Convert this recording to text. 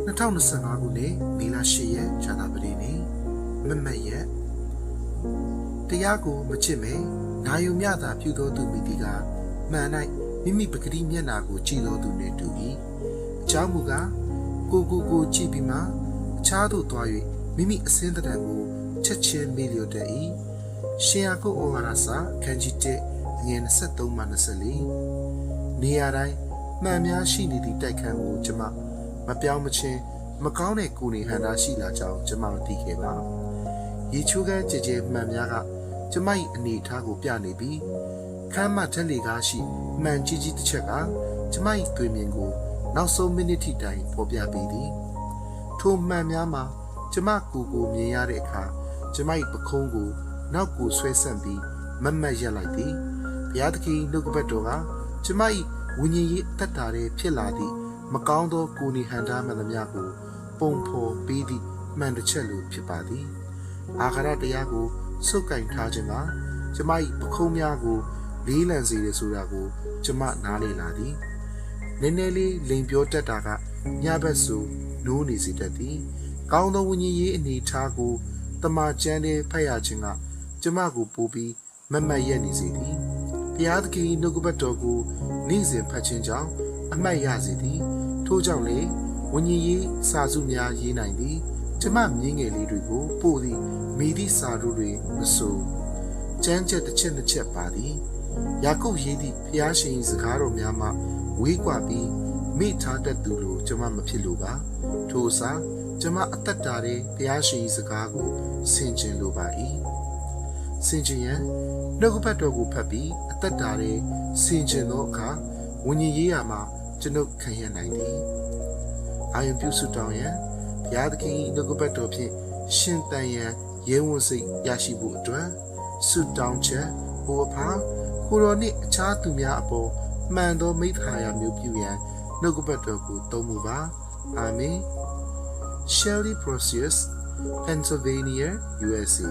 2025 ခုနှစ်မေလ10ရက်ဇာတာပတိနေ့မမတ်ရက်တရားကိုမချစ်မဲနာယူမြတာပြုသောသူမိသည်ကမှန်၌မိမိပဂတိမျက်နာကိုကြည့်သောသူနှင့်တူ၏အကြောင်းမူကားကိုကြည့်ပြီးမှအခြားသို့သွား၍မိမိအစင်းတံကိုချက်ချင်းမေ့လျော့တတ်၏ရှင်ယာကုပ်ဩဝါဒစာခန်းကြီး1ငွေ23မှ24နေရာတိုင်းမှန်များရှိနေသည့်တိုက်ခန်းကိုကျွန်မပြောင်းမချင်းမကောင်းတဲ့ကိုယ်နေဟန်တာရှိလာကြောင်းကျွန်မမသိခဲ့ပါရေချိုးကန်းကြဲကြဲမှန်များကကျွန်မ၏အနေအထားကိုပြနေပြီးခမ်းမထက်လေကားရှိမှန်ကြီးတစ်ချက်ကကျွန်မ၏တွေ့မြင်ကိုနောက်ဆုံးမိနစ်ထိတိုင်ဖော်ပြပေးသည်ထိုမှန်များမှာကျွန်မကိုမြင်ရတဲ့အခါကျွန်မ၏ပခုံးကိုနောက်ကိုဆွဲဆန့်ပြီးမတ်ရက်လိုက်သည်ဘုရားသခင်နှုတ်ကပတ်တော်ကကျွန်မ၏ဝိညာဉ်ရေးတက်တာတဲ့ဖြစ်လာသည့်မကောင်းသောကိုယ်နေဟန်တာမှန်သမျှကိုပုံဖော်ပေးသည့်မှန်တစ်ချက်လိုဖြစ်ပါသည်အာဃာတတရားကိုစုပ်ကင်ထားခြင်းကကျွန်မ၏ပခုံးများကိုလေးလံစေတယ်ဆိုတာကိုကျွန်မနားလည်လာသည်နည်းနည်းလေးလိန်ပြောတတ်တာကညဘက်ဆိုနိုးနေစေတတ်သည်ကောင်းသောဝိညာဉ်ရေးအနေထားကိုတမန်ကျမ်းထဲဖတ်ရခြင်းကကျွန်မကိုပို့ပြီးမတ်ရက်နေစေသည်ဘုရားသခင်နှုတ်ကပတ်တော်ကိုနေ့စဉ်ဖတ်ခြင်းကြောင့်အမှတ်ရစေသည်ထို့ကြောင့်လေဝိညာဉ်ရေးစာစုများရေးနိုင်သည်ကျွန်မမြင်းငယ်လေးတွေကိုပို့သည်မိသည့်စာတို့တွေမဆိုကျမ်းချက်တစ်ချက်နှစ်ချက်ပါသည်ယာကုပ်ရေးသည့်ဘုရားရှင်၏စကားတော်များမှဝေးကွာပြီးမိထားတတ်သူလိုကျွန်မမဖြစ်လို့ပါထို့အစားကျွန်မအသက်တာတဲ့ဘုရားရှင်၏စကားကိုဆင်ခြင်လိုပါ၏ဆင်ခြင်ရန်နှုတ်ကပတ်တော်ကိုဖတ်ပြီးအသက်တာတဲ့ဆင်ခြင်သောအခါဝိညာဉ်ရေးရာမှာကျွန်ုပ်ခံရနိုင်သည်အာယုံပြုစုတောင်းရန်ဘုရားသခင်၏နှုတ်ကပတ်တော်ဖြင့်ရှင်တန်ရန်ရဲဝံ့စိတ်ရရှိဖို့အတွက်ဆုတောင်းချက်ဘိုးအဖကိုတော်နှင့်အခြားသူများအပေါ်မှန်သောမိသားရာမျိုးပြုရန်နှုတ်ကပတ်တော်ကိုသုံးမှုပါအာမင် Shelley Procius Pennsylvania USA